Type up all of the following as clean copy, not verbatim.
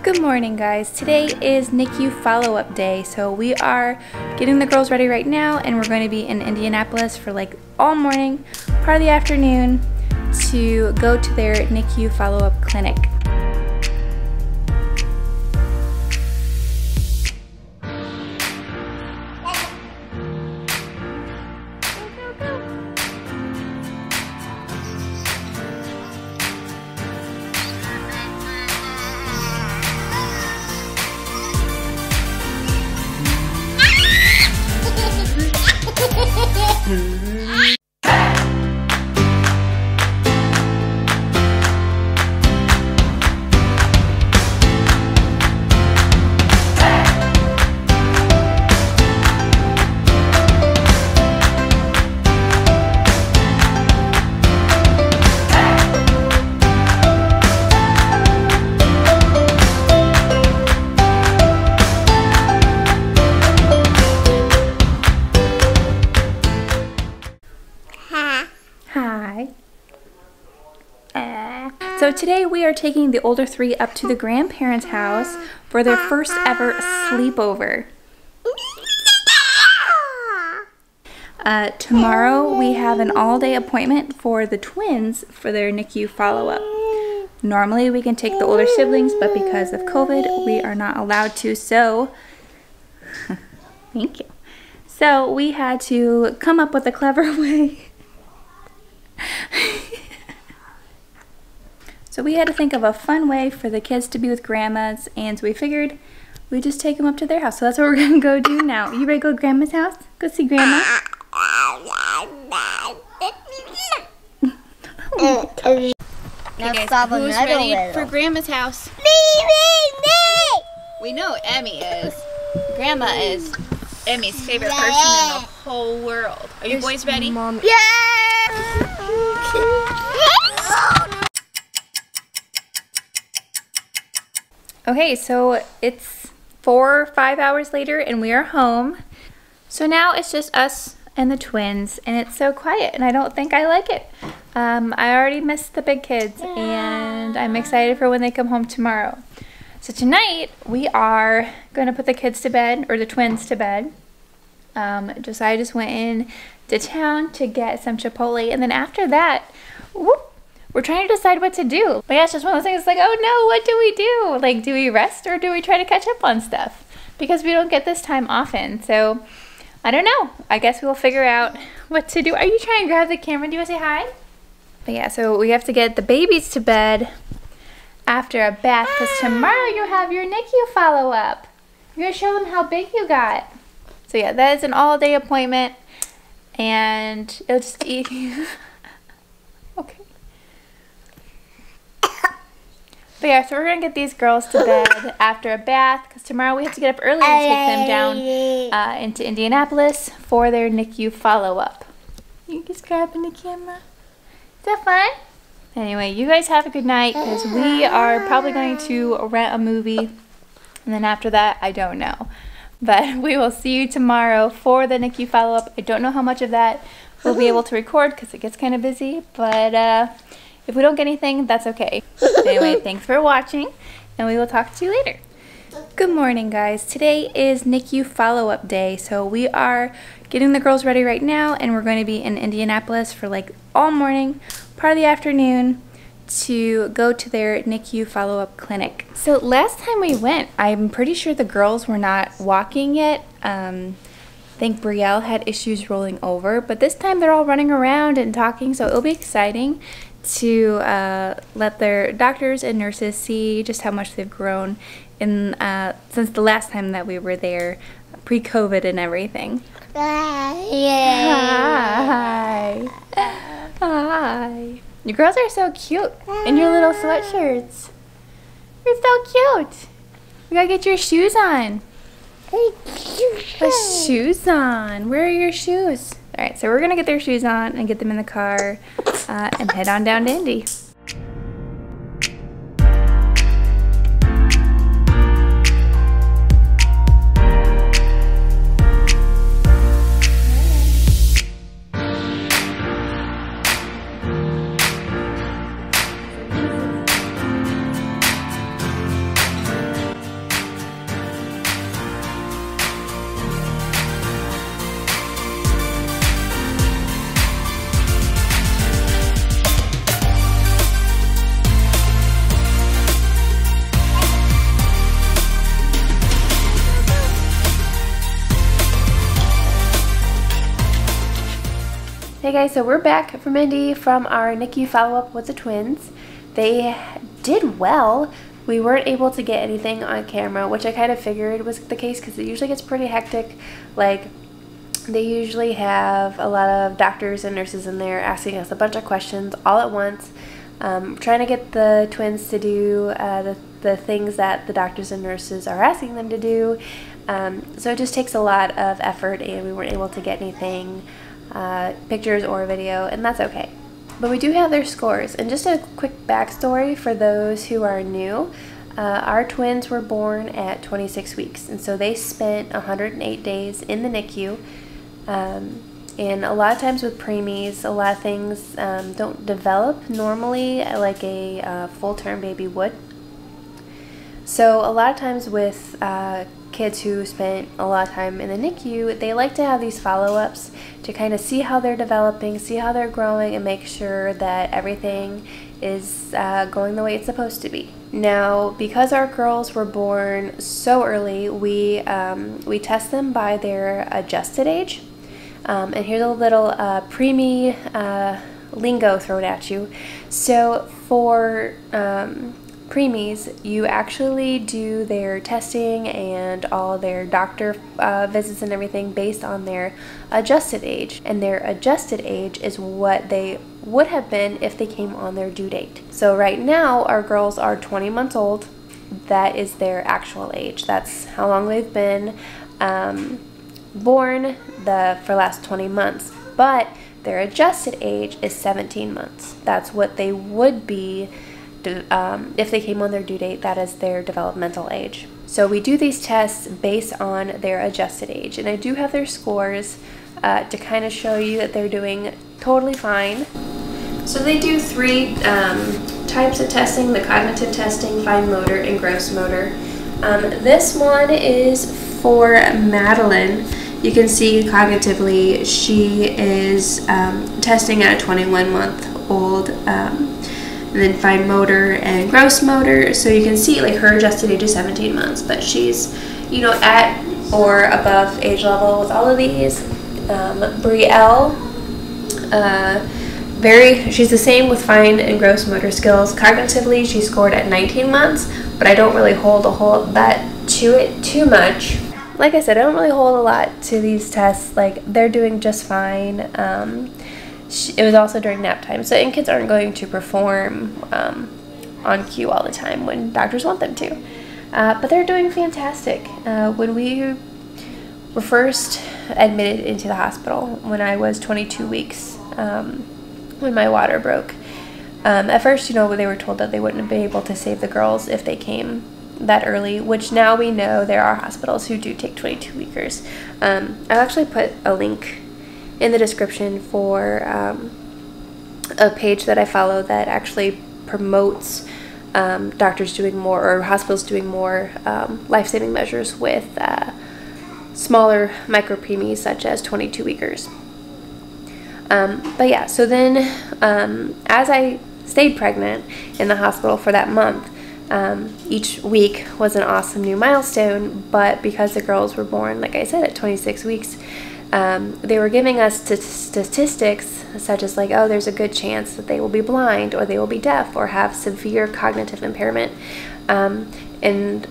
Good morning, guys. Today is NICU follow-up day, so we are getting the girls ready right now, and we're going to be in Indianapolis for like all morning, part of the afternoon, to go to their NICU follow-up clinic. So today we are taking the older three up to the grandparents' house for their first ever sleepover. Tomorrow we have an all-day appointment for the twins for their NICU follow-up. Normally we can take the older siblings, but because of COVID we are not allowed to, so thank you. So we had to come up with a clever way. So we had to think of a fun way for the kids to be with grandmas, and so we figured we'd just take them up to their house. So that's what we're going to go do now. You ready to go to grandma's house? Go see grandma? Okay, guys, who's ready for grandma's house? Me! We know Emmy is. Grandma is Emmy's favorite person in the whole world. Are you boys ready? Mom. Yeah! Okay, so it's 4 or 5 hours later and we are home. So now it's just us and the twins, and it's so quiet and I don't think I like it. I already missed the big kids and I'm excited for when they come home tomorrow. So tonight we are going to put the kids to bed, or the twins to bed. Josiah just went in to town to get some Chipotle, and then after that, whoop, we're trying to decide what to do. But yeah, it's just one of those things, like, oh no, what do we do? Like, do we rest or do we try to catch up on stuff? Because we don't get this time often. So, I don't know. I guess we'll figure out what to do. Are you trying to grab the camera? Do you want to say hi? But yeah, so we have to get the babies to bed after a bath, because tomorrow you have your NICU follow-up. You're going to show them how big you got. So yeah, that is an all-day appointment, and it'll just eat you. Okay. But yeah, so we're going to get these girls to bed after a bath, because tomorrow we have to get up early to take them down into Indianapolis for their NICU follow-up. You just grabbing the camera? Is that fun? Anyway, you guys have a good night, because we are probably going to rent a movie, and then after that, I don't know. But we will see you tomorrow for the NICU follow-up. I don't know how much of that we'll be able to record, because it gets kind of busy, but if we don't get anything, that's okay. Anyway, thanks for watching, and we will talk to you later. Good morning, guys. Today is NICU follow-up day, so we are getting the girls ready right now, and we're going to be in Indianapolis for like all morning, part of the afternoon, to go to their NICU follow-up clinic. So last time we went, I'm pretty sure the girls were not walking yet. I think Brielle had issues rolling over, but this time they're all running around and talking, so it'll be exciting to let their doctors and nurses see just how much they've grown in since the last time that we were there, pre-COVID and everything. Hi. Hi. You girls are so cute in your little sweatshirts. You're so cute. You gotta get your shoes on. Put shoes on. Where are your shoes? Alright, so we're gonna get their shoes on and get them in the car and head on down to Indy. Hey guys, so we're back from Indy from our NICU follow-up with the twins. They did well. We weren't able to get anything on camera, which I kind of figured was the case because it usually gets pretty hectic. Like, they usually have a lot of doctors and nurses in there asking us a bunch of questions all at once, trying to get the twins to do the things that the doctors and nurses are asking them to do. So it just takes a lot of effort, and we weren't able to get anything, pictures or video, and that's okay. But we do have their scores. And just a quick backstory for those who are new. Our twins were born at 26 weeks, and so they spent 108 days in the NICU. And a lot of times with preemies, a lot of things don't develop normally like a full-term baby would. So a lot of times with kids who spent a lot of time in the NICU, they like to have these follow-ups to kind of see how they're developing, see how they're growing, and make sure that everything is going the way it's supposed to be. Now, because our girls were born so early, we test them by their adjusted age. And here's a little preemie lingo thrown at you. So for preemies, you actually do their testing and all their doctor visits and everything based on their adjusted age. And their adjusted age is what they would have been if they came on their due date. So right now, our girls are 20 months old. That is their actual age. That's how long they've been born for the last 20 months. But their adjusted age is 17 months. That's what they would be if they came on their due date. That is their developmental age. So we do these tests based on their adjusted age, and I do have their scores to kind of show you that they're doing totally fine. So they do 3 types of testing: the cognitive testing, fine motor, and gross motor. This one is for Madeline. You can see cognitively she is testing at a 21-month-old. And then fine motor and gross motor, so you can see like her adjusted age is 17 months, but she's, you know, at or above age level with all of these. Brielle, she's the same with fine and gross motor skills. Cognitively, she scored at 19 months, but I don't really hold that to it too much. Like I said, I don't really hold a lot to these tests. Like, they're doing just fine. It was also during nap time, so kids aren't going to perform on cue all the time when doctors want them to. But they're doing fantastic. When we were first admitted into the hospital, when I was 22 weeks, when my water broke, at first, you know, they were told that they wouldn't be able to save the girls if they came that early, which now we know there are hospitals who do take 22-weekers. I'll actually put a link in the description for a page that I follow that actually promotes doctors doing more, or hospitals doing more life-saving measures with smaller micro-preemies such as 22-weekers. But yeah, so then as I stayed pregnant in the hospital for that month, each week was an awesome new milestone, but because the girls were born, like I said, at 26 weeks, they were giving us statistics such as like, oh, there's a good chance that they will be blind, or they will be deaf, or have severe cognitive impairment. And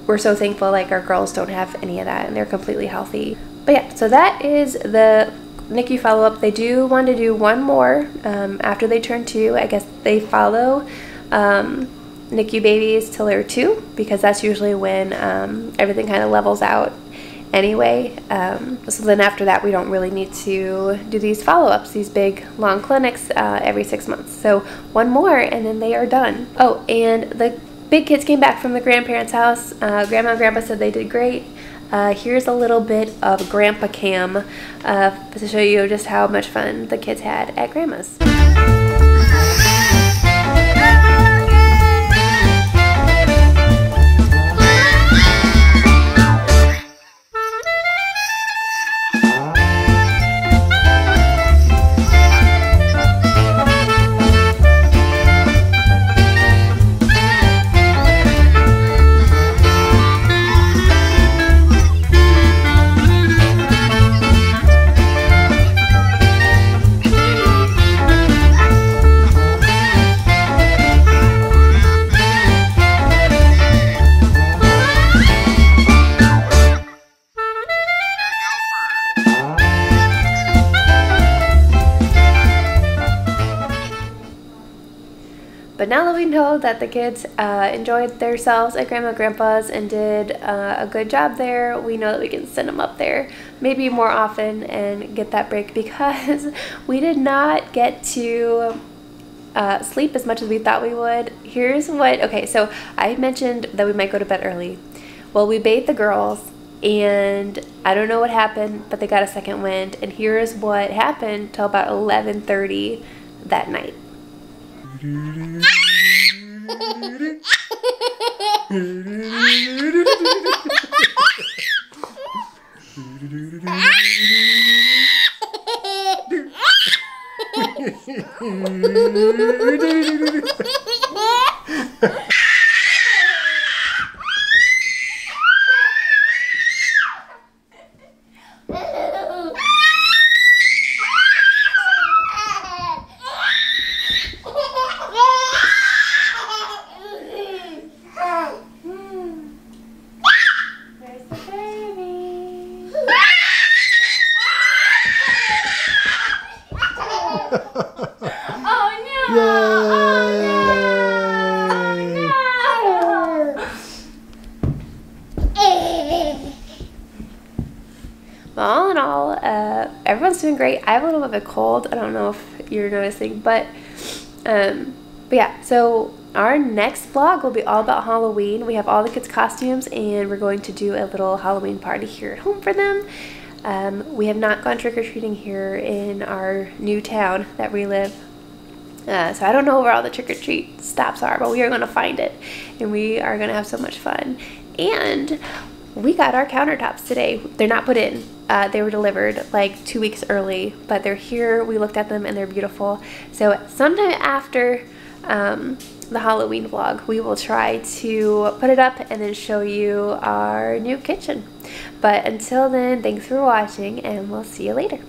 we're so thankful, like, our girls don't have any of that, and they're completely healthy. But yeah, so that is the NICU follow-up. They do want to do one more after they turn 2. I guess they follow NICU babies till they're 2, because that's usually when everything kind of levels out anyway. So then after that, we don't really need to do these follow-ups, these big long clinics every 6 months. So one more and then they are done. Oh, and the big kids came back from the grandparents' house. Grandma and Grandpa said they did great. Here's a little bit of Grandpa Cam to show you just how much fun the kids had at Grandma's. But now that we know that the kids enjoyed themselves at Grandma and Grandpa's and did a good job there, we know that we can send them up there maybe more often and get that break, because we did not get to sleep as much as we thought we would. Here's what, okay, so I mentioned that we might go to bed early. Well, we bathed the girls, and I don't know what happened, but they got a second wind, and here's what happened till about 11:30 that night. Well, all in all, everyone's doing great. I have a little bit of a cold. I don't know if you're noticing, but yeah, so our next vlog will be all about Halloween. We have all the kids' costumes, and we're going to do a little Halloween party here at home for them. We have not gone trick-or-treating here in our new town that we live. So I don't know where all the trick-or-treat stops are, but we are going to find it, and we are going to have so much fun. And we got our countertops today. They're not put in. They were delivered like 2 weeks early, but they're here. We looked at them and they're beautiful. So sometime after the Halloween vlog, we will try to put it up and then show you our new kitchen. But until then, thanks for watching, and we'll see you later.